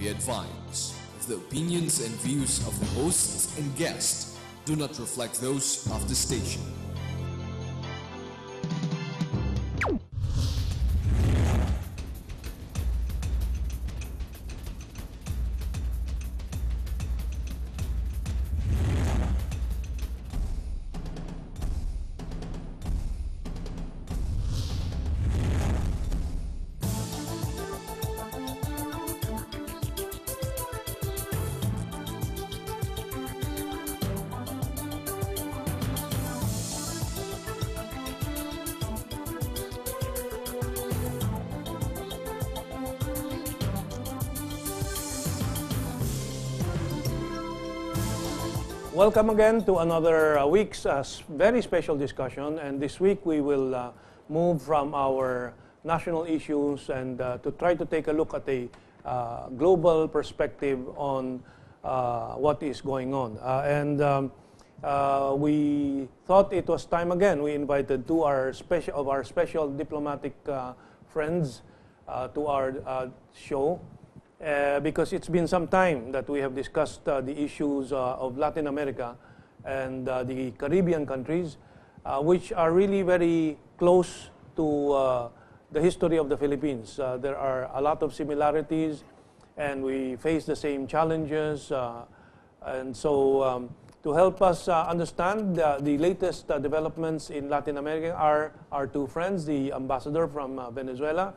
We advise that the opinions and views of the hosts and guests do not reflect those of the station. Welcome again to another week's very special discussion, and this week we will move from our national issues and to try to take a look at a global perspective on what is going on. We thought it was time again. We invited two our special diplomatic friends to our show. Because it's been some time that we have discussed the issues of Latin America and the Caribbean countries, which are really very close to the history of the Philippines. There are a lot of similarities, and we face the same challenges. And so to help us understand the latest developments in Latin America are our two friends, the ambassador from Venezuela,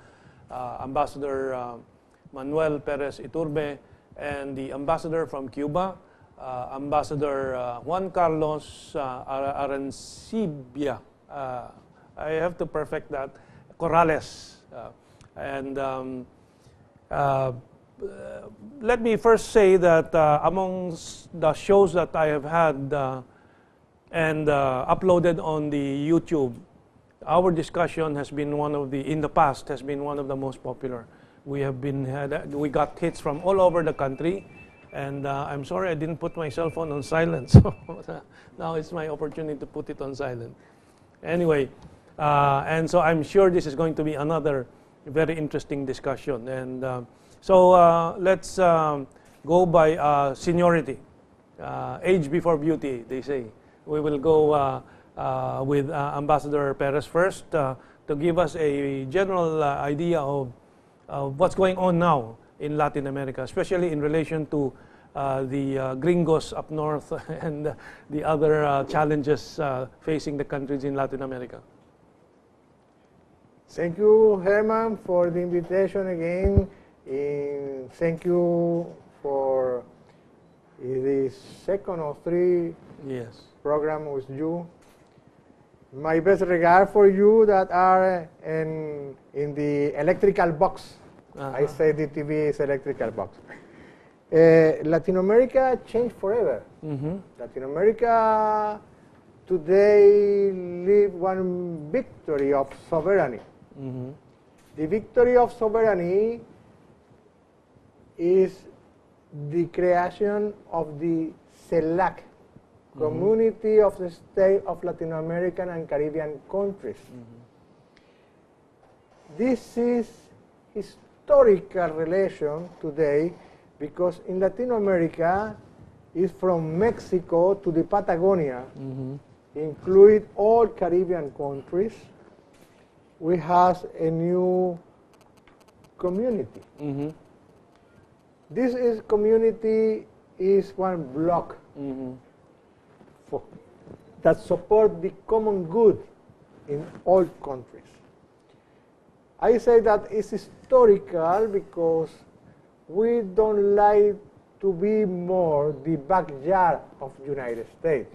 Ambassador Manuel Perez Iturbe, and the ambassador from Cuba, Ambassador Juan Carlos Arancibia. I have to perfect that, Corrales. Let me first say that amongst the shows that I have had and uploaded on the YouTube, our discussion has been in the past has been one of the most popular. We got hits from all over the country, and I'm sorry I didn't put my cell phone on silent, so now it's my opportunity to put it on silent. Anyway, and so I'm sure this is going to be another very interesting discussion. And so let's go by seniority, age before beauty, they say. We will go with Ambassador Perez first to give us a general idea of what's going on now in Latin America, especially in relation to the gringos up north and the other challenges facing the countries in Latin America. Thank you, Herman, for the invitation again. Thank you for the second or three program with you. My best regard for you that are in the electrical box. I say the TV is electrical box. Latin America changed forever. Latin America today live one victory of sovereignty. The victory of sovereignty is the creation of the CELAC, Community of the State of Latin American and Caribbean countries. This is historical relation today because in Latin America is from Mexico to the Patagonia, include all Caribbean countries. We have a new community. This community is one block that support the common good in all countries. I say that it's historical because we don't like to be more the backyard of the United States.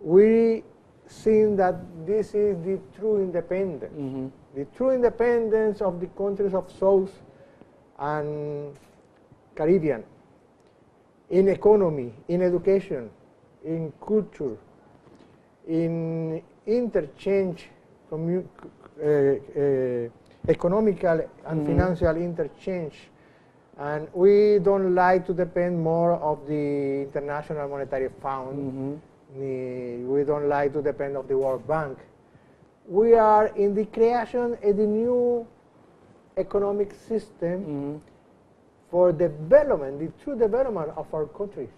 We think that this is the true independence. The true independence of the countries of South and Caribbean in economy, in education, in culture, in interchange, economical and financial interchange. And we don't like to depend more of the International Monetary Fund. We don't like to depend of the World Bank. We are in the creation of the new economic system for development, the true development of our countries.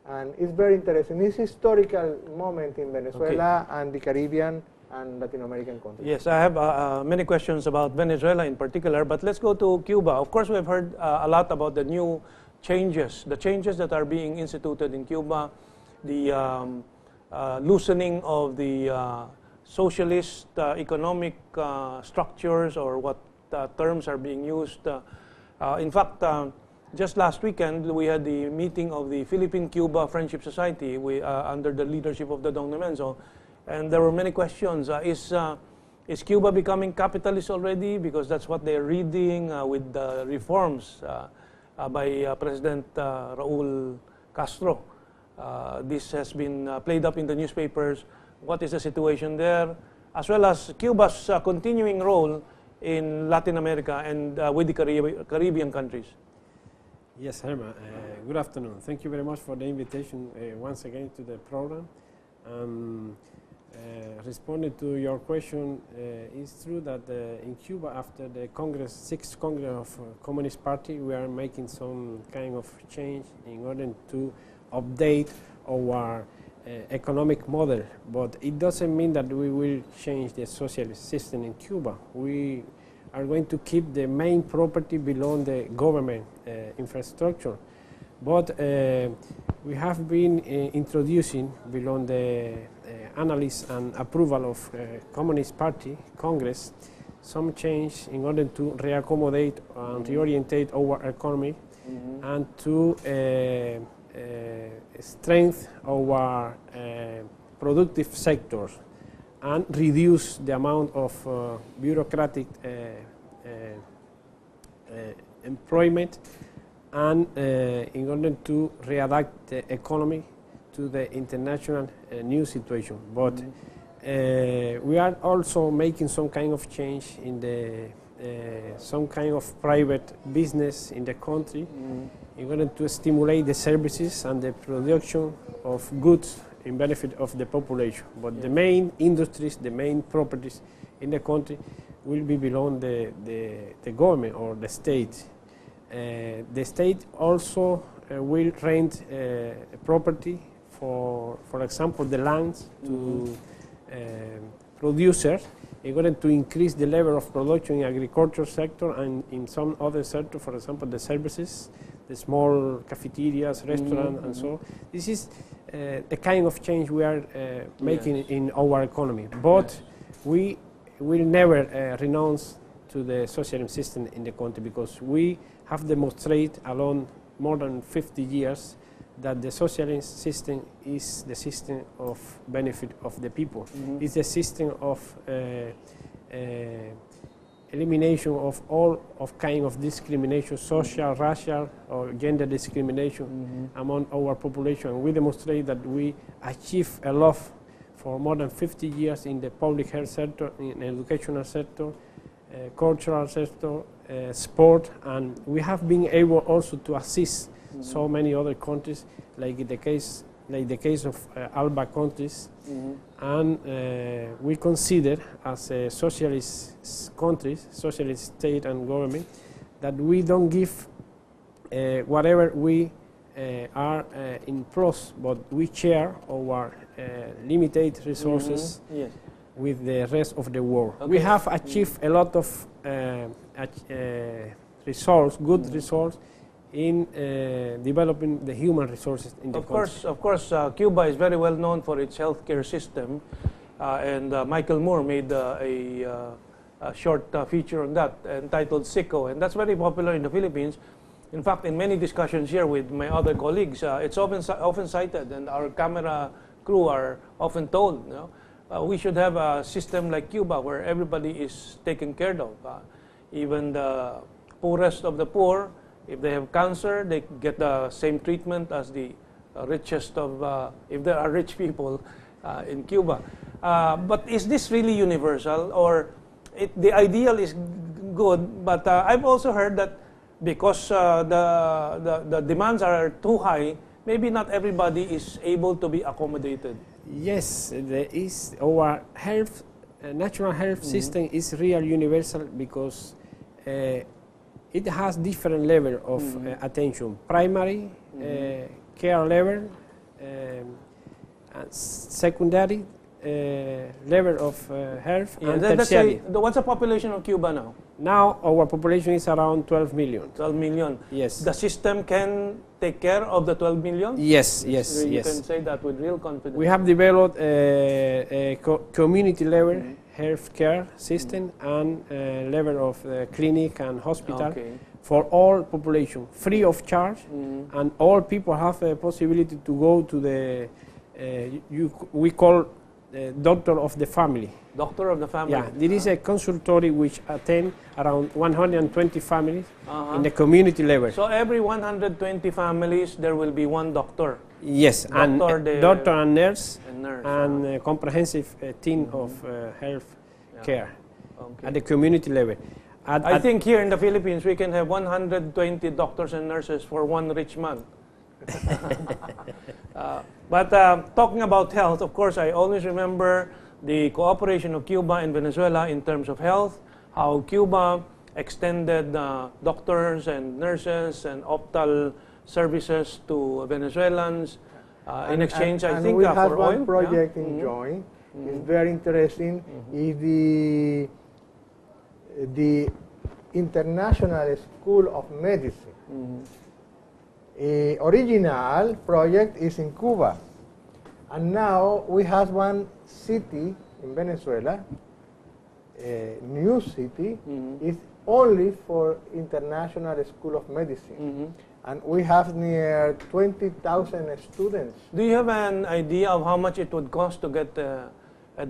And it's very interesting. It's a historical moment in Venezuela and the Caribbean and Latin American countries. Yes, I have many questions about Venezuela in particular, but let's go to Cuba. Of course, we've heard a lot about the new changes, the changes that are being instituted in Cuba, the loosening of the socialist economic structures, or what terms are being used. In fact, just last weekend, we had the meeting of the Philippine-Cuba Friendship Society under the leadership of the Dong Nemenzo, and there were many questions. Is Cuba becoming capitalist already? Because that's what they're reading with the reforms by President Raul Castro. This has been played up in the newspapers. What is the situation there? As well as Cuba's continuing role in Latin America and with the Caribbean countries. Yes, Herma. Good afternoon. Thank you very much for the invitation once again to the program. Responding to your question, it's true that in Cuba, after the Congress, 6th Congress of Communist Party, we are making some kind of change in order to update our economic model. But it doesn't mean that we will change the socialist system in Cuba. We are going to keep the main property below the government infrastructure. But we have been introducing below the analysis and approval of Communist Party, Congress, some change in order to reaccommodate and reorientate our economy and to strengthen our productive sectors and reduce the amount of bureaucratic employment, and in order to readapt the economy to the international new situation. But we are also making some kind of change in the some kind of private business in the country in order to stimulate the services and the production of goods in benefit of the population. But the main industries, the main properties in the country will be below the government or the state. The state also will rent property, for example, the lands to producers in order to increase the level of production in agriculture sector and in some other sector, for example, the services, the small cafeterias, restaurants, and so on. This is the kind of change we are making in our economy. But we will never renounce to the socialist system in the country, because we have demonstrated along more than 50 years that the socialist system is the system of benefit of the people. It's a system of elimination of all of kind of discrimination, social, racial, or gender discrimination among our population. We demonstrate that we achieve a lot for more than 50 years in the public health sector, in educational sector, cultural sector, sport, and we have been able also to assist so many other countries, like the case of ALBA countries, and we consider as a socialist countries, socialist state and government, that we don't give whatever we are in plus, but we share our limited resources with the rest of the world. Okay. We have achieved a lot of results, good results, in developing the human resources in the country. Of course, Cuba is very well known for its healthcare system, and Michael Moore made a short feature on that entitled Sicko, and that's very popular in the Philippines. In fact, in many discussions here with my other colleagues, it's often cited, and our camera crew are often told, you know, we should have a system like Cuba where everybody is taken care of. Even the poorest of the poor, if they have cancer, they get the same treatment as the richest of, if there are rich people in Cuba. But is this really universal, or the ideal is good, but I've also heard that because the demands are too high, maybe not everybody is able to be accommodated. Yes, there is our health, national health system is real universal, because It has different level of attention. Primary care level, and secondary level of health, and tertiary. What's the population of Cuba now? Now our population is around 12 million. 12 million. Yes. The system can take care of the 12 million? Yes, yes, you yes. can say that with real confidence. We have developed a community level health care system and level of clinic and hospital for all population, free of charge, and all people have a possibility to go to the, we call doctor of the family. Doctor of the family. Yeah, there is a consultory which attend around 120 families in the community level. So every 120 families, there will be one doctor. Yes, doctor and nurse, and a comprehensive team of health care at the community level. I think here in the Philippines, we can have 120 doctors and nurses for one rich man. But talking about health, of course, I always remember the cooperation of Cuba and Venezuela in terms of health, how Cuba extended doctors and nurses and optal services to Venezuelans in exchange, I think, we have for one oil. project in joint. It's very interesting. Is the International School of Medicine. Original project is in Cuba, and now we have one city in Venezuela, a new city, is only for International School of Medicine, and we have near 20,000 students. Do you have an idea of how much it would cost to get a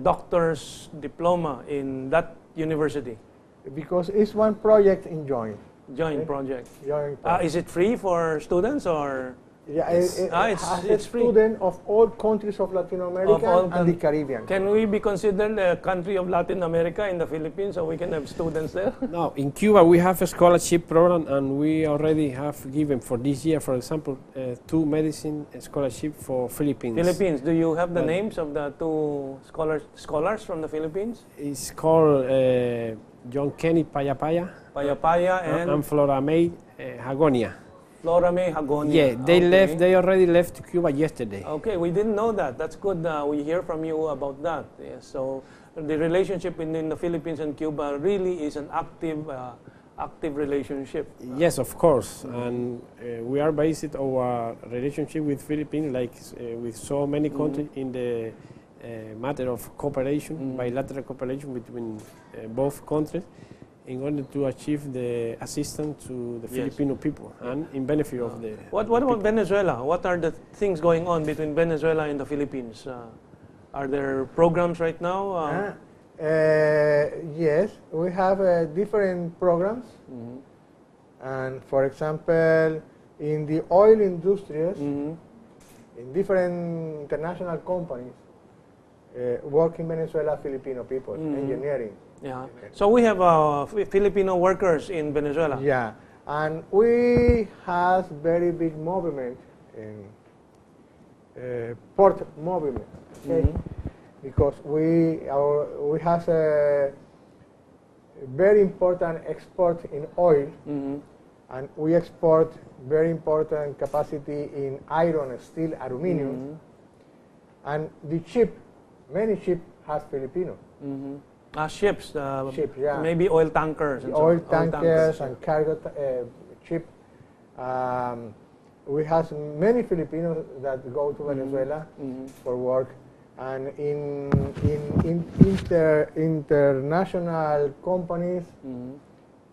doctor's diploma in that university? Because it's one project in joint. Joint project. Joint project. Is it free for students or? Yeah, it's free. Students of all countries of Latin America and the Caribbean. Can we be considered a country of Latin America in the Philippines so we can have students there? No, in Cuba we have a scholarship program, and we already have given for this year, for example, 2 medicine scholarship for Philippines. Philippines. Do you have the names of the 2 scholars from the Philippines? It's called John Kenny Payapaya. Payapaya and Flora May Hagonia. Flora May Hagonia. Yeah, they left. They already left Cuba yesterday. Okay, we didn't know that. That's good. We hear from you about that. Yes, so the relationship in the Philippines and Cuba really is an active relationship. Yes, of course, and we are based our relationship with Philippines like with so many countries in the matter of cooperation, bilateral cooperation between both countries, in order to achieve the assistance to the Filipino people and in benefit of the What about Venezuela? What are the things going on between Venezuela and the Philippines? Are there programs right now? Yes, we have different programs. And for example, in the oil industries, in different international companies, work in Venezuela, Filipino people, engineering. Yeah. So we have Filipino workers in Venezuela. Yeah, and we have very big movement in port movement. Okay? Because we have a very important export in oil, and we export very important capacity in iron, steel, aluminum, and the ship, many ships has Filipino. Ships, yeah. Maybe oil tankers. And oil tankers and cargo ship. We have many Filipinos that go to Venezuela for work, and in international companies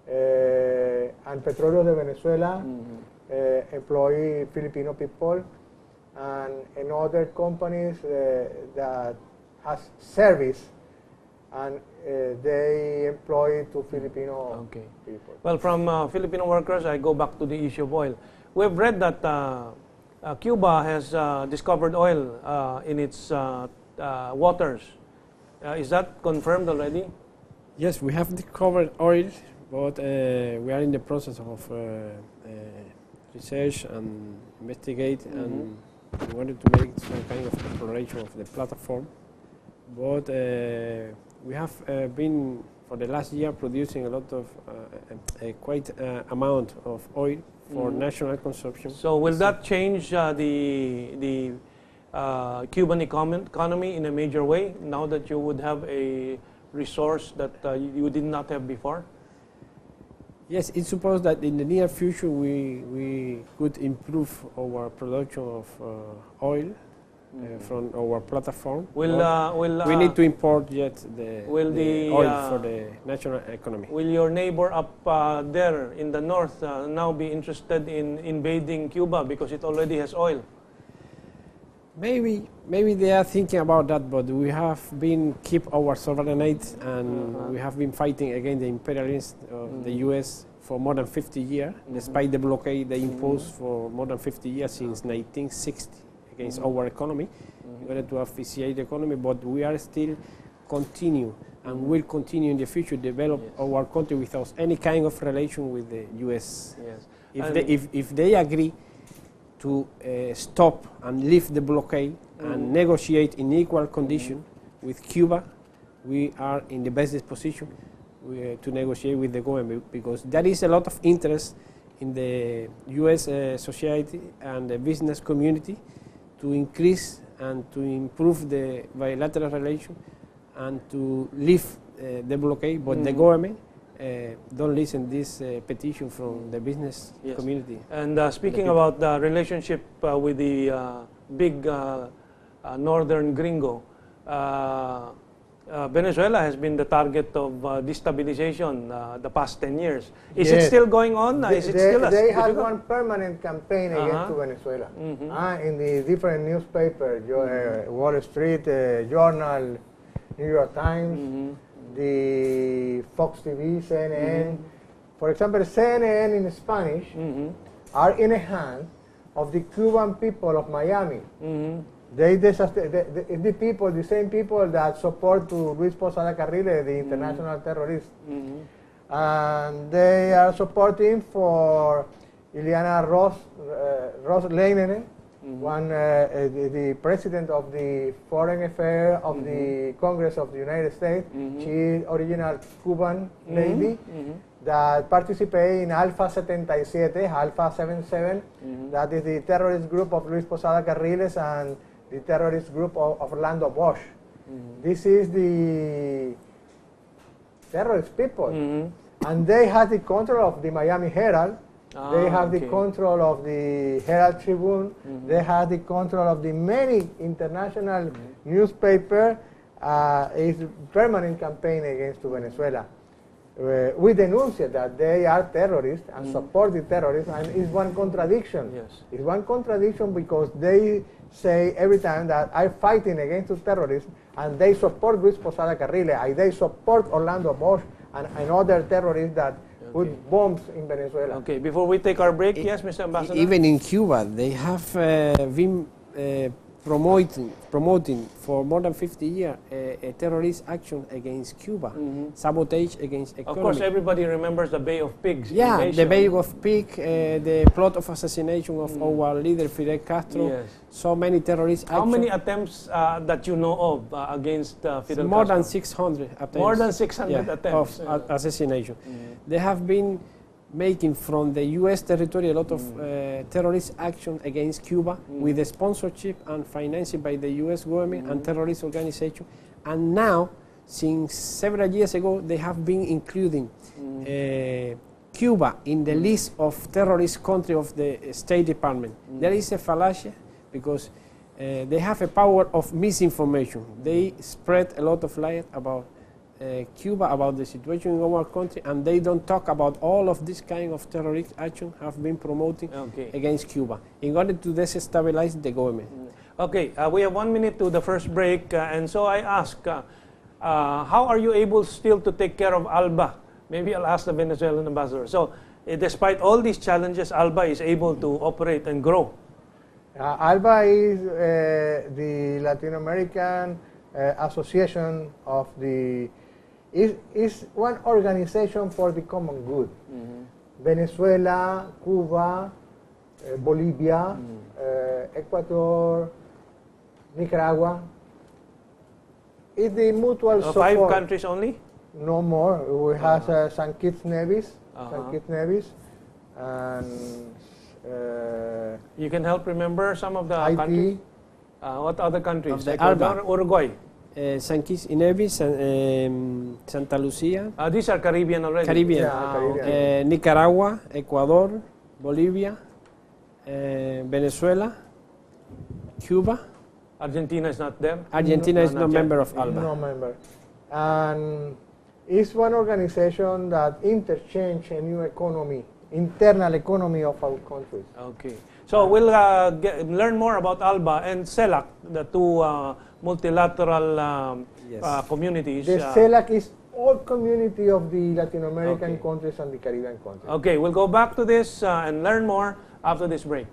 and Petróleos de Venezuela employ Filipino people, and in other companies that has service, and they employ to Filipino people. Well, from Filipino workers, I go back to the issue of oil. We've read that Cuba has discovered oil in its waters. Is that confirmed already? Yes, we have discovered oil, but we are in the process of research and investigate, and we wanted to make some kind of exploration of the platform. But we have been for the last year producing a lot of quite amount of oil for national consumption. So will that change the Cuban economy in a major way now that you would have a resource that you did not have before? Yes, it's supposed that in the near future we could improve our production of oil from our platform. We need to import yet the oil for the national economy. Will your neighbor up there in the north now be interested in invading Cuba because it already has oil? Maybe they are thinking about that, but we have been keep our sovereignty and we have been fighting against the imperialists of the U.S. for more than 50 years, despite the blockade they imposed for more than 50 years since 1960 against our economy, in order to officiate the economy. But we are still continue and will continue in the future develop our country without any kind of relation with the U.S. If they agree to stop and lift the blockade and negotiate in equal condition with Cuba, we are in the best position to negotiate with the government, because there is a lot of interest in the U.S. society and the business community to increase and to improve the bilateral relation and to lift the blockade, but the government don't listen this petition from the business community. And speaking about the relationship with the big northern gringo, Venezuela has been the target of destabilization the past 10 years. Is it still going on? They had one permanent campaign against Venezuela in the different newspapers, Wall Street Journal, New York Times, the Fox TV, CNN. For example, CNN in Spanish are in the hands of the Cuban people of Miami. The people, the same people that support to Luis Posada Carriles, the international terrorist. And they are supporting for Ileana Ros-Lehtinen, the president of the Foreign Affairs of the Congress of the United States. She is original Cuban lady that participated in Alpha 77, Alpha 77, that is the terrorist group of Luis Posada Carriles and the terrorist group of Orlando Bosch. This is the terrorist people. And they have the control of the Miami Herald. They have the control of the Herald Tribune. They have the control of the many international newspapers. It's a permanent campaign against Venezuela. We denunciate that they are terrorists and support the terrorists, and it's one contradiction. It's one contradiction because they say every time that I'm fighting against the terrorists, and they support Luis Posada Carriles, and they support Orlando Bosch and other terrorists that put bombs in Venezuela. Okay, before we take our break, yes, Mr. Ambassador? Even in Cuba, they have been promoting for more than 50 years a terrorist action against Cuba, sabotage against economy. Of course, everybody remembers the Bay of Pigs. Yeah, the Bay of Pigs, the plot of assassination of our leader Fidel Castro. So many terrorist actions. How many attempts that you know of against Fidel Castro? More than 600 attempts. More than 600 attempts of assassination. They have been making from the U.S. territory a lot of terrorist action against Cuba with the sponsorship and financing by the U.S. government and terrorist organization. And now, since several years ago, they have been including Cuba in the list of terrorist countries of the State Department. There is a fallacy because they have a power of misinformation. They spread a lot of lies about Cuba, about the situation in our country, and they don't talk about all of this kind of terrorist action have been promoting against Cuba in order to destabilize the government. Okay, we have 1 minute to the first break, and so I ask, how are you able still to take care of ALBA? Maybe I'll ask the Venezuelan ambassador. So, despite all these challenges, ALBA is able to operate and grow. ALBA is the Latin American Association of the is one organization for the common good. Venezuela, Cuba, Bolivia, Ecuador, Nicaragua. Is the mutual support. 5 countries only? no more. We have St. Kitts Nevis, and you can help remember some of the Haiti. countries. What other countries? Of the Ecuador, Uruguay. St. Kitts and Nevis, Santa Lucia. These are Caribbean already. Caribbean. Yeah, Caribbean. Nicaragua, Ecuador, Bolivia, Venezuela, Cuba. Argentina is not there. Argentina is not member of ALBA. No member. And it's one organization that interchange a new economy, internal economy of our countries. Okay. So we'll learn more about ALBA and CELAC, the two multilateral communities. The CELAC is all community of the Latin American countries and the Caribbean countries. Okay, we'll go back to this and learn more after this break.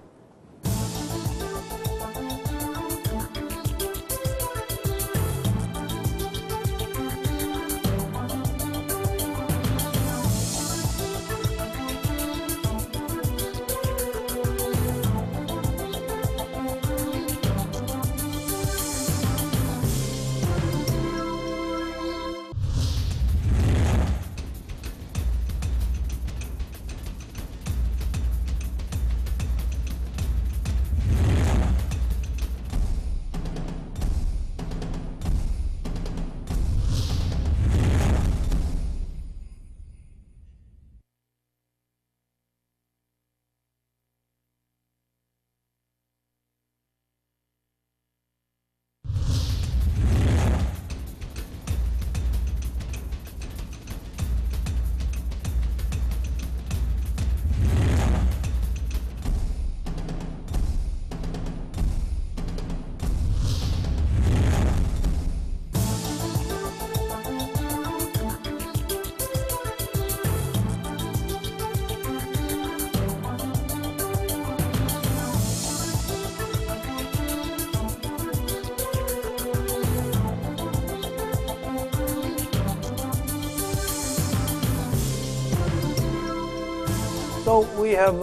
So we have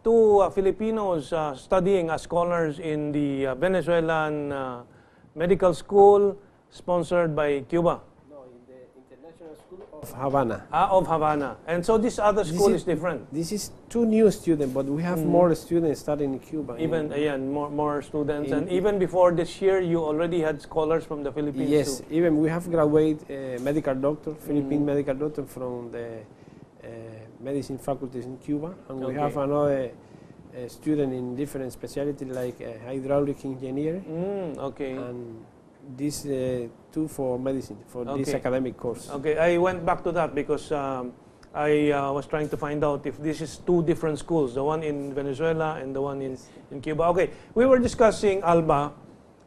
two Filipinos studying as scholars in the Venezuelan medical school sponsored by Cuba. No, in the International School of Havana. Of Havana. And so this other school is different. This is two new students, but we have more students studying in Cuba. Even more students. And even before this year, you already had scholars from the Philippines. Yes, too. even we have graduated medical doctor, Philippine medical doctor from the medicine faculties in Cuba, and we have another student in different specialties like hydraulic engineering. And these two for medicine for this academic course. Okay, I went back to that because I was trying to find out if this is two different schools, the one in Venezuela and the one in Cuba. Okay, we were discussing ALBA,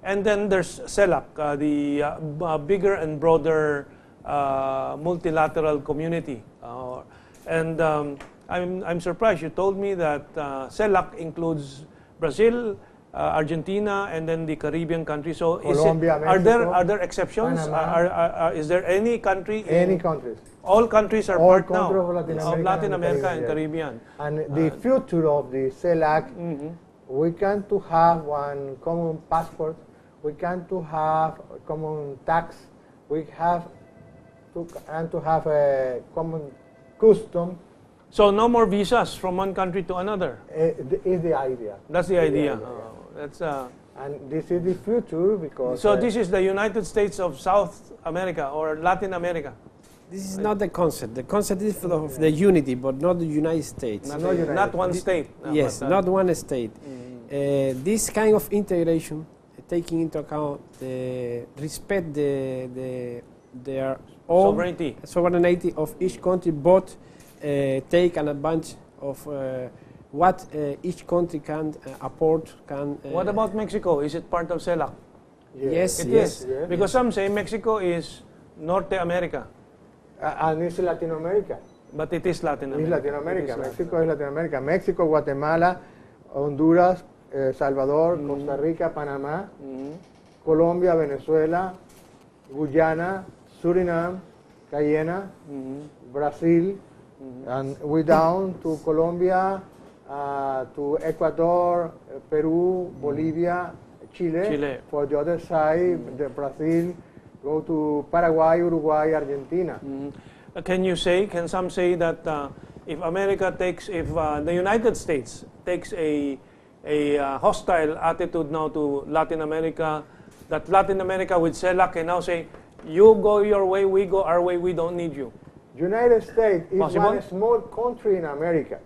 and then there's CELAC, the bigger and broader multilateral community. And I'm surprised you told me that CELAC includes Brazil, Argentina, and then the Caribbean countries. So Colombia, are there exceptions? Is there any country? Any countries. All countries are all part now of Latin America and Caribbean. And the future of the CELAC, we can to have one common passport. We can to have a common tax. We have to have a common custom. So no more visas from one country to another. Is the idea. That's the idea. That's and this is the future because. So this is the United States of South America or Latin America. This is not the concept. The concept is of the unity, but not the United States. Not one state. Yes, not one state. This kind of integration, taking into account the respect their own sovereignty of each country, but take an advantage of what each country can afford. What about Mexico? Is it part of CELAC? Yes, it is. Because some say Mexico is North America. And it's Latin America. But it is Latin America. It's Latin America. Mexico is Latin America. Mexico, Guatemala, Honduras, Salvador, Costa Rica, Panamá, Colombia, Venezuela, Guyana, Suriname, Guyana, Brazil, and we down to Colombia, to Ecuador, Peru, Bolivia, Chile. For the other side, the Brazil, go to Paraguay, Uruguay, Argentina. Can some say that if the United States takes a hostile attitude now to Latin America, that Latin America with CELAC can now say, you go your way, we go our way, we don't need you? United States is Possible? one small country in America.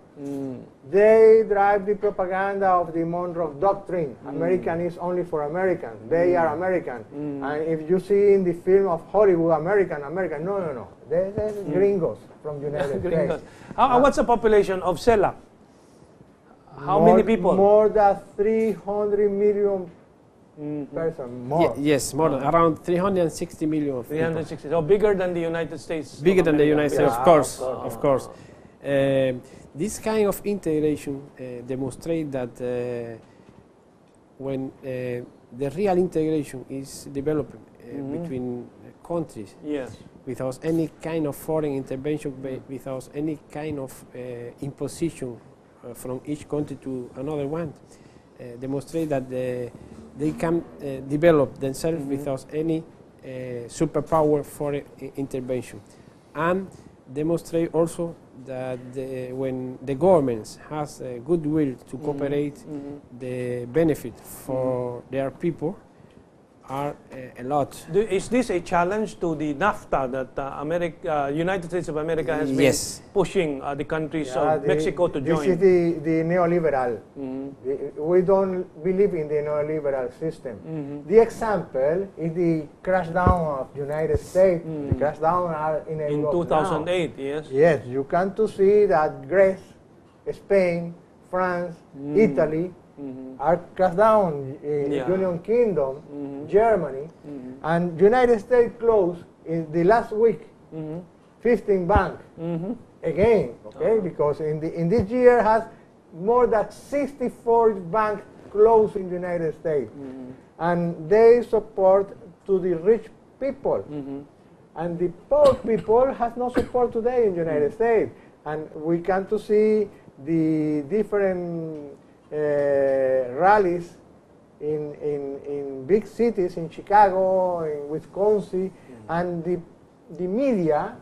They drive the propaganda of the Monroe Doctrine. American is only for Americans. They are American. And if you see in the film of Hollywood, American, no. They're gringos from the United States. What's the population of CELAC? How many people? More than 300 million persons. More. Yes, more than around 360 million. 360. So bigger than the United States. Bigger than the United States, Yeah, of course. This kind of integration demonstrates that when the real integration is developing between countries, yes, without any kind of foreign intervention, without any kind of imposition from each country to another one, demonstrate that they can develop themselves without any superpower foreign intervention, and demonstrate also that when the governments has a goodwill to cooperate, the benefit for their people are a lot. Is this a challenge to the NAFTA that United States of America has been pushing the countries of Mexico to join? This is the neoliberal. We don't believe in the neoliberal system. The example is the crash down of United States. The crash down are in Europe 2008, now. yes. Yes, you come to see that Greece, Spain, France, Italy, are cast down in United Kingdom, Germany, and United States closed in the last week 15 banks again, okay? Because in this year has more than 64 banks closed in the United States, and they support to the rich people, and the poor people has no support today in the United States, and we come to see the different rallies in big cities, in Chicago, in Wisconsin, and the media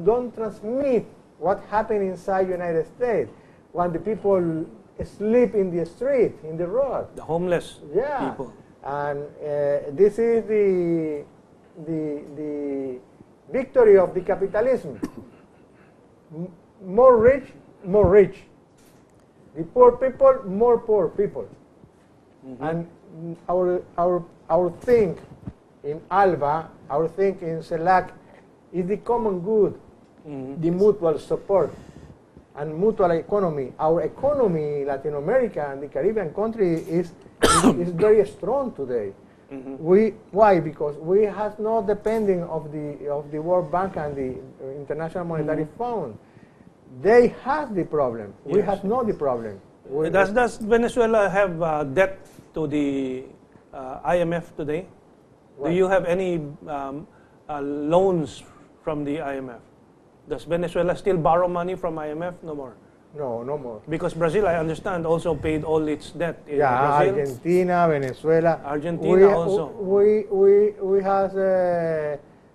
don't transmit what happened inside United States when the people sleep in the street, in the road. The homeless people. And this is the victory of the capitalism. More rich, more rich. The poor people, more poor people. And our thing in ALBA, our thing in CELAC, is the common good, the mutual support, and mutual economy. Our economy, Latin America and the Caribbean country, is very strong today. Why? Because we have no depending of the World Bank and the International Monetary Fund. They have the problem. We have not the problem. Does Venezuela have debt to the IMF today? What? Do you have any loans from the IMF? Does Venezuela still borrow money from IMF? No more. No, no more. Because Brazil, I understand, also paid all its debt. In Brazil, Argentina, Venezuela. Argentina also. We have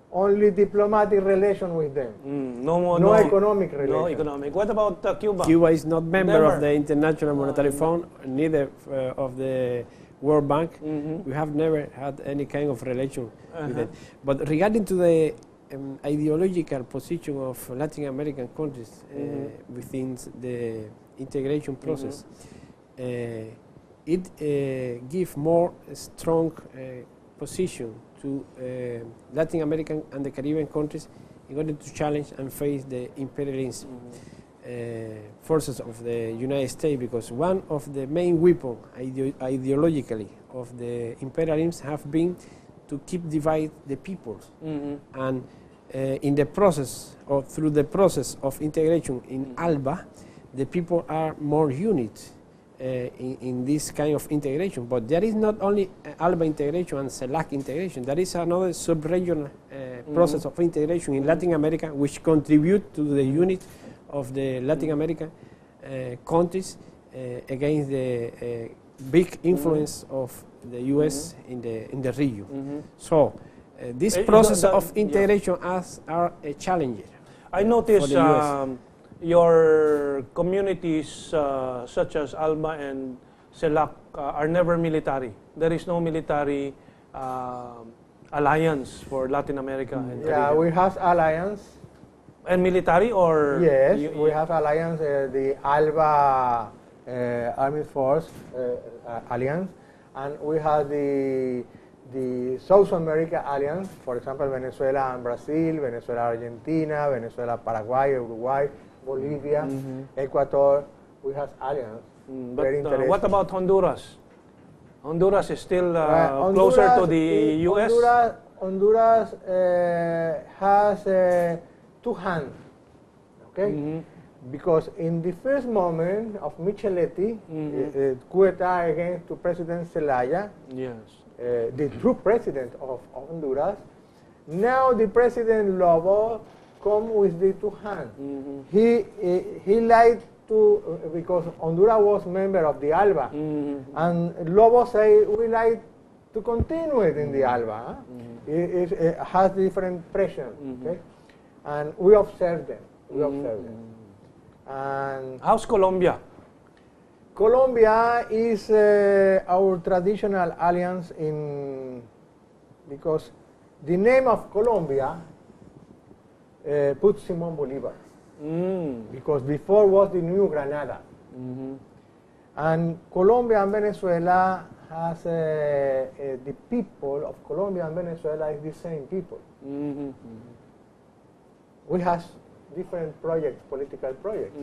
only diplomatic relation with them. No economic relation. No economic. What about Cuba? Cuba is not member of the International Monetary Fund, neither of the World Bank. We have never had any kind of relation with it. But regarding to the ideological position of Latin American countries within the integration process, it gives more strong position to Latin American and the Caribbean countries in order to challenge and face the imperialist forces of the United States, because one of the main weapons ideologically of the imperialism have been to keep divide the peoples, and in the process or through the process of integration in ALBA, the people are more unit in this kind of integration. But there is not only ALBA integration and CELAC integration, there is another sub-regional process of integration in Latin America which contribute to the unit of the Latin American countries against the big influence of the US in the region. So this process of integration are a challenge. I noticed your communities such as Alba and CELAC are never military. There is no military alliance for Latin America and Caribbean. Yeah, we have alliance. And military or? Yes, we have alliance, the ALBA Army Force Alliance, and we have the South America Alliance, for example, Venezuela and Brazil, Venezuela, Argentina, Venezuela, Paraguay, Uruguay, Bolivia, Ecuador. We have alliance. But what about Honduras? Honduras is still closer to the U.S.? Honduras has two hands, okay? Because in the first moment of Micheletti, coup d'etat against President Zelaya, the true president of Honduras, now the President Lobo come with the two hands. He liked to, because Honduras was member of the ALBA, and Lobo say, we like to continue it in the ALBA. It has different pressure, okay? And we observe them. And how's Colombia? Colombia is our traditional alliance because the name of Colombia puts Simon Bolivar. Because before was the New Granada. And Colombia and Venezuela has the people of Colombia and Venezuela is the same people. We have different projects, political projects.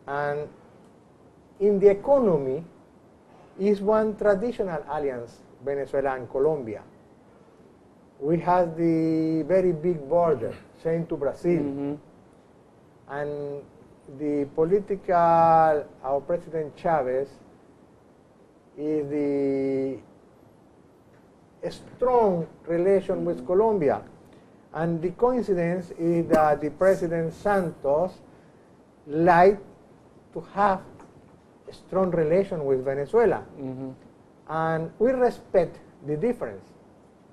And in the economy is one traditional alliance, Venezuela and Colombia. We have the very big border, same to Brazil. And the political, our President Chavez is the strong relation with Colombia. And the coincidence is that the President Santos liked to have a strong relation with Venezuela. And we respect the difference.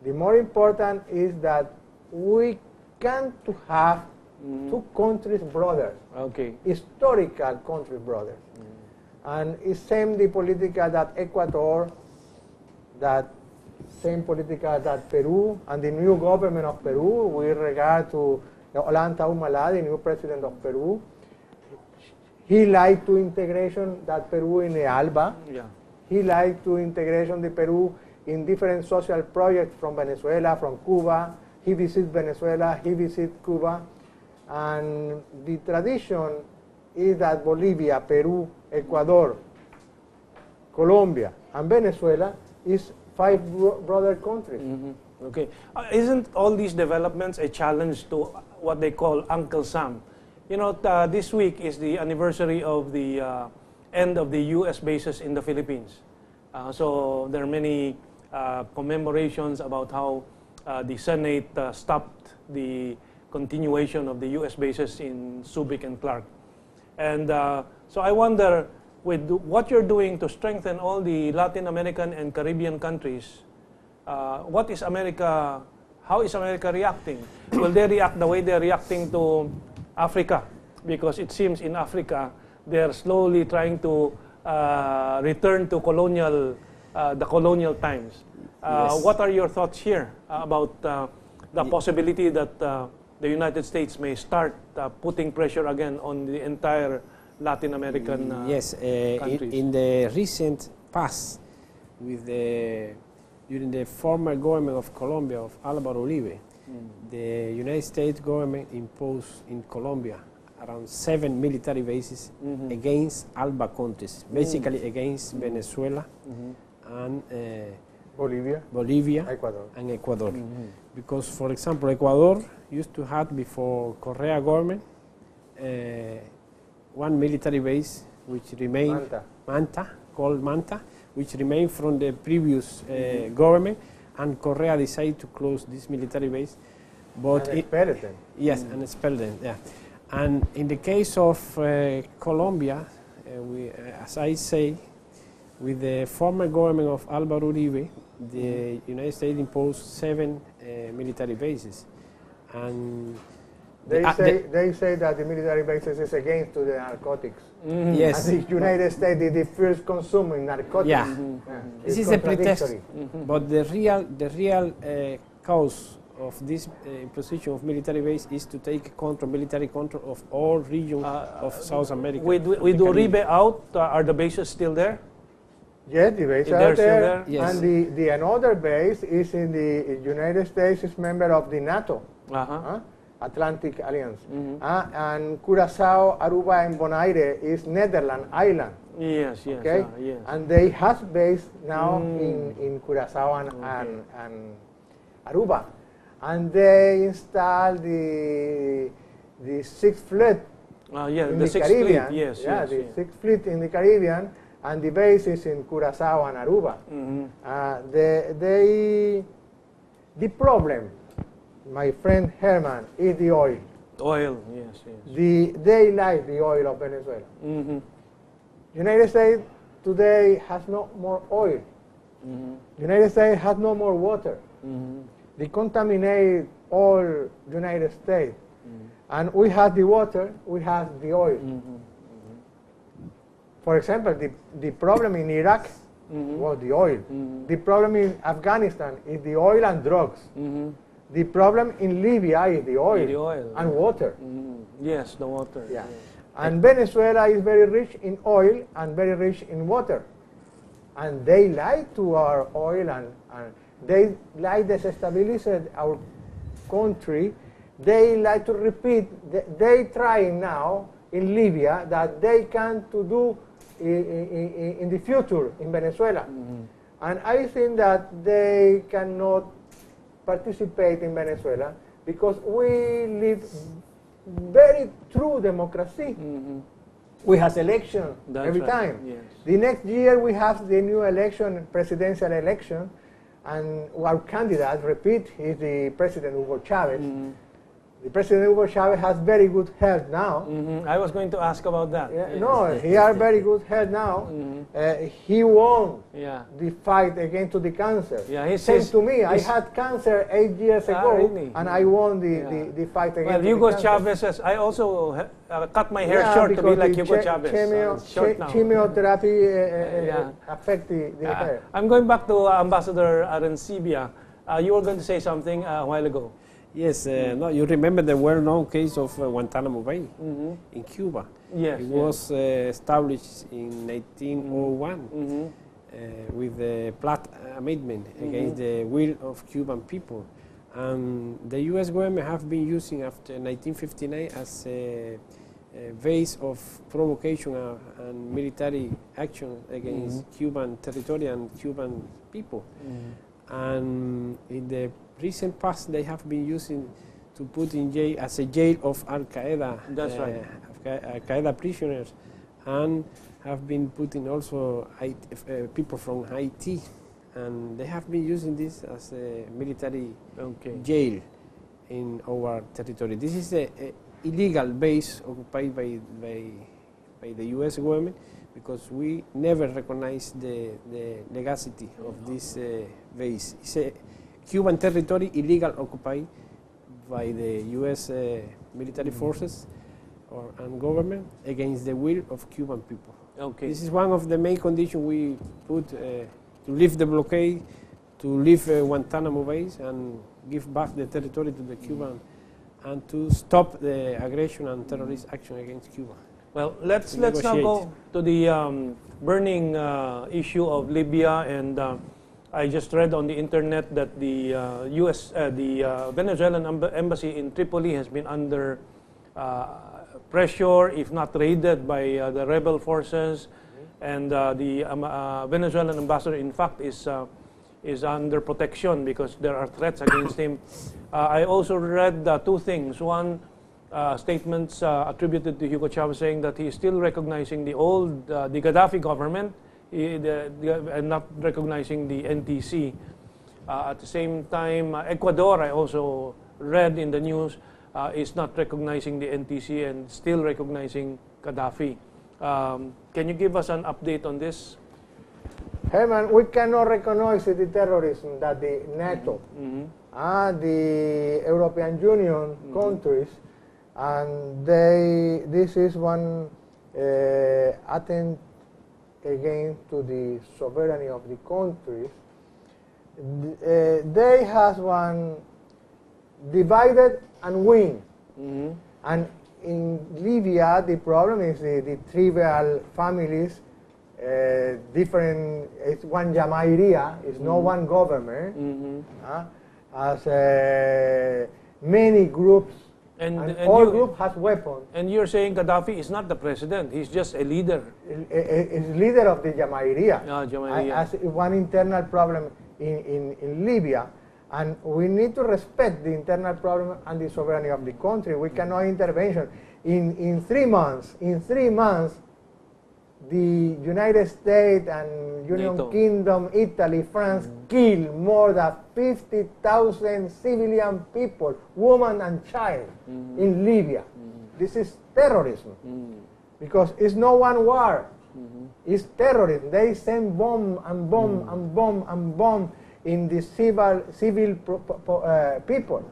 The more important is that we can to have two countries brothers, historical country brothers. And it's same the political that Ecuador, that same political that Peru, and the new government of Peru, with regard to Ollanta Humala, the new president of Peru. He liked to integration that Peru in the ALBA. He liked to integration the Peru in different social projects from Venezuela, from Cuba. He visits Venezuela, he visits Cuba. And the tradition is that Bolivia, Peru, Ecuador, Colombia, and Venezuela is 5 brother countries. Okay. Isn't all these developments a challenge to what they call Uncle Sam? You know, this week is the anniversary of the end of the U.S. bases in the Philippines. So there are many commemorations about how the Senate stopped the continuation of the U.S. bases in Subic and Clark. And so I wonder, with what you're doing to strengthen all the Latin American and Caribbean countries, what is America, how is America reacting? Will they react the way they're reacting to Africa? Because it seems in Africa, they're slowly trying to return to the colonial times. What are your thoughts here about the possibility that the United States may start putting pressure again on the entire Latin American countries? In the recent past, during the former government of Colombia, of Álvaro Uribe, the United States government imposed in Colombia around 7 military bases against ALBA countries, basically against Venezuela and Bolivia Ecuador. and Ecuador. Because, for example, Ecuador used to have, before Correa government, one military base which remained, called Manta, which remained from the previous government, and Correa decided to close this military base. But and expelled them. Yes, and expelled them, And in the case of Colombia, as I say, with the former government of Álvaro Uribe, the United States imposed 7 military bases, and they say that the military bases is against to the narcotics. Yes, and the United States is the first consuming narcotics. Yeah, this is a pretext. But the real cause of this imposition of military base is to take military control of all regions of South America. With Uribe out, are the bases still there? Yes, the base They're are still there. there? Yes. And the another base is in the United States, is member of the NATO. Atlantic Alliance. And Curacao, Aruba, and Bonaire is Netherlands island. Yes, yes. Okay? Yes. And they have base now in Curacao and Aruba. And they installed the Sixth Fleet in the Sixth Caribbean. Fleet, yes. Sixth Fleet in the Caribbean, and the base is in Curacao and Aruba. The problem, my friend Herman, is the oil. Oil, yes. They like the oil of Venezuela. United States today has no more oil. United States has no more water. They contaminate all United States. And we have the water, we have the oil. For example, the problem in Iraq was the oil. The problem in Afghanistan is the oil and drugs. The problem in Libya is the oil, and water. Yes, the water. Yeah. And Venezuela is very rich in oil and very rich in water. And they like to our oil and they like to destabilize our country. They like to repeat, they try now in Libya that they can to do in the future in Venezuela. And I think that they cannot participate in Venezuela because we live very true democracy. We have election every time. Yes. The next year we have the new election, presidential election, and our candidate, repeat, is the President Hugo Chavez. The President Hugo Chavez has very good health now. I was going to ask about that. Yeah, no, he has very good health now. He won the fight against the cancer. Yeah, Same to me. I had cancer 8 years ago, really? and I won the fight against the Hugo cancer. Chavez says, I also cut my hair short to be like Hugo Chavez. Short now. Chemotherapy affect the hair. I'm going back to Ambassador Arancibia. You were going to say something a while ago. Yes, no, you remember the well-known case of Guantanamo Bay in Cuba. Yes, it was established in 1901 with the Platt Amendment against the will of Cuban people. And the U.S. government have been using after 1959 as a base of provocation and military action against Cuban territory and Cuban people. And in the recent past, they have been using to put in jail as a jail of Al Qaeda. That's right. Al Qaeda prisoners, and have been putting also people from Haiti, and they have been using this as a military jail in our territory. This is a illegal base occupied by the U.S. government, because we never recognize the legality of this base. It's a Cuban territory illegal occupied by the U.S. military forces and government against the will of Cuban people. This is one of the main conditions we put to lift the blockade, to leave Guantanamo base and give back the territory to the Cuban, and to stop the aggression and terrorist action against Cuba. Well, let's now go to the burning issue of Libya, and I just read on the internet that the Venezuelan embassy in Tripoli has been under pressure, if not raided, by the rebel forces, and the Venezuelan ambassador, in fact, is under protection because there are threats against him. I also read two things. One, statements attributed to Hugo Chavez saying that he is still recognizing the old, the Gaddafi government, and not recognizing the NTC. At the same time, Ecuador, I also read in the news, is not recognizing the NTC and still recognizing Gaddafi. Can you give us an update on this? Herman, we cannot recognize the terrorism that the NATO, the European Union countries, and this is one attempt again to the sovereignty of the countries. They has one divided and win. And in Libya, the problem is the tribal families, different, it's one Jamairia, it's no one government, as many groups, and all groups has weapons. And you're saying Gaddafi is not the president, he's just a leader. Is leader of the Jamairia. Jamairia. As one internal problem in Libya. And we need to respect the internal problem and the sovereignty of the country. We cannot intervention. In 3 months, the United States and United Kingdom, Italy, France killed more than 50,000 civilian people, women and child, in Libya. This is terrorism. Because it's no one war. It's terrorism. They send bomb and bomb and bomb and bomb in the civil people.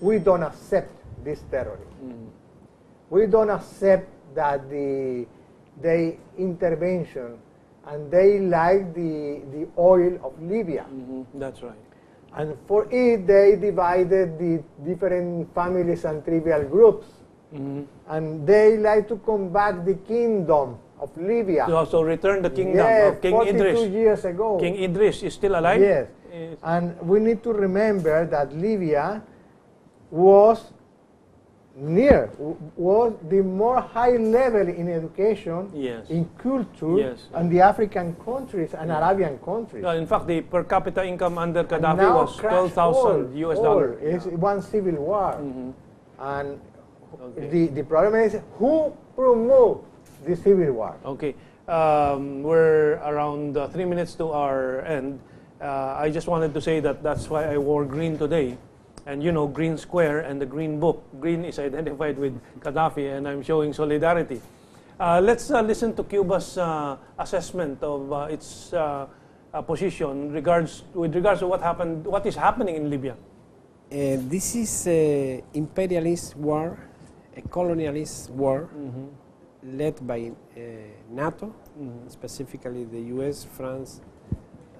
We don't accept this terrorism. We don't accept that the intervention, and they like the oil of Libya. That's right. And for it, they divided the different families and tribal groups. And they like to come back the kingdom of Libya. To also return the kingdom of King 42 Idris. years ago. King Idris is still alive? Yes. And we need to remember that Libya was the more high level in education, in culture, and the African countries and Arabian countries. In fact, the per capita income under Gaddafi was $12,000 US. It's one civil war. And the problem is who promote the civil war. Okay. We're around 3 minutes to our end. I just wanted to say that that's why I wore green today. And you know, Green Square and the Green Book. Green is identified with Gaddafi, and I'm showing solidarity. Let's listen to Cuba's assessment of its position with regards to what is happening in Libya. This is an imperialist war, a colonialist war, led by NATO, specifically the US, France,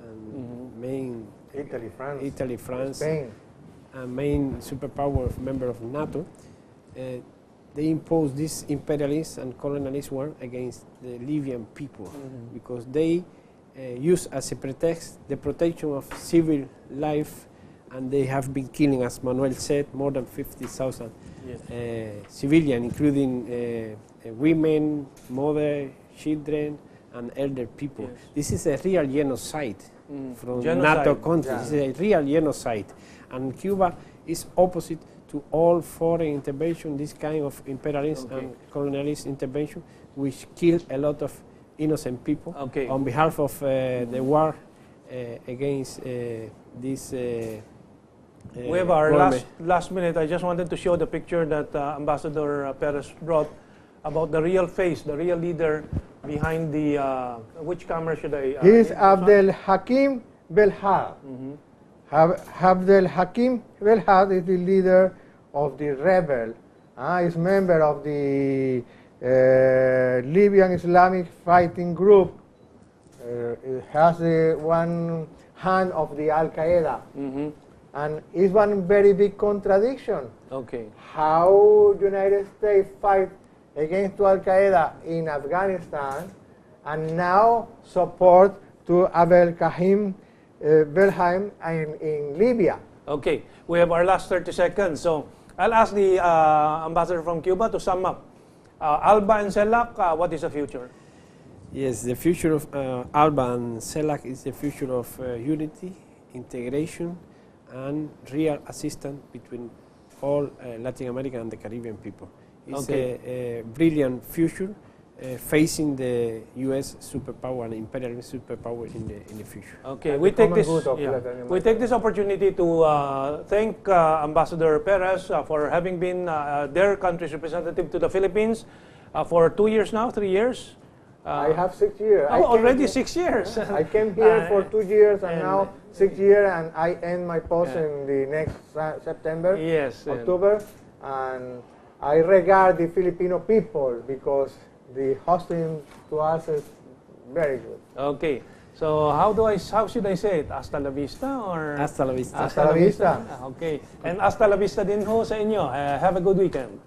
and main Italy, France, Spain. Main superpower member of NATO. They imposed this imperialist and colonialist war against the Libyan people because they use as a pretext the protection of civil life, and they have been killing, as Manuel said, more than 50,000 civilians, including women, mothers, children, and elder people. This is a real genocide from NATO countries. This is a real genocide. And Cuba is opposite to all foreign intervention, this kind of imperialist and colonialist intervention, which killed a lot of innocent people on behalf of the war against this. We have our last minute. I just wanted to show the picture that Ambassador Perez brought about the real face, the real leader behind the. Which camera should I? He's Abdel Hakim Belhad. Abdel Hakim Belhad is the leader of the rebel. He's member of the Libyan Islamic Fighting Group. It has one hand of the Al Qaeda. And it's one very big contradiction. How United States fight against Al Qaeda in Afghanistan, and now support to Abdel Hakim Belhad in Libya. Okay, we have our last 30 seconds. So I'll ask the ambassador from Cuba to sum up. Alba and CELAC, what is the future? Yes, the future of Alba and CELAC is the future of unity, integration, and real assistance between all Latin America and the Caribbean people. It's a brilliant future facing the U.S. superpower and imperialist superpower in the future. Okay, we take this opportunity to thank Ambassador Perez for having been their country's representative to the Philippines for 2 years now, 3 years. I have 6 years. Already 6 years. I came here for 2 years and now 6 years, and I end my post in the next September, October, and I regard the Filipino people because the hosting to us is very good. Okay. So how should I say it? Hasta la vista or? Hasta la vista. Hasta la vista. Okay. And hasta la vista din ho sa inyo. Have a good weekend.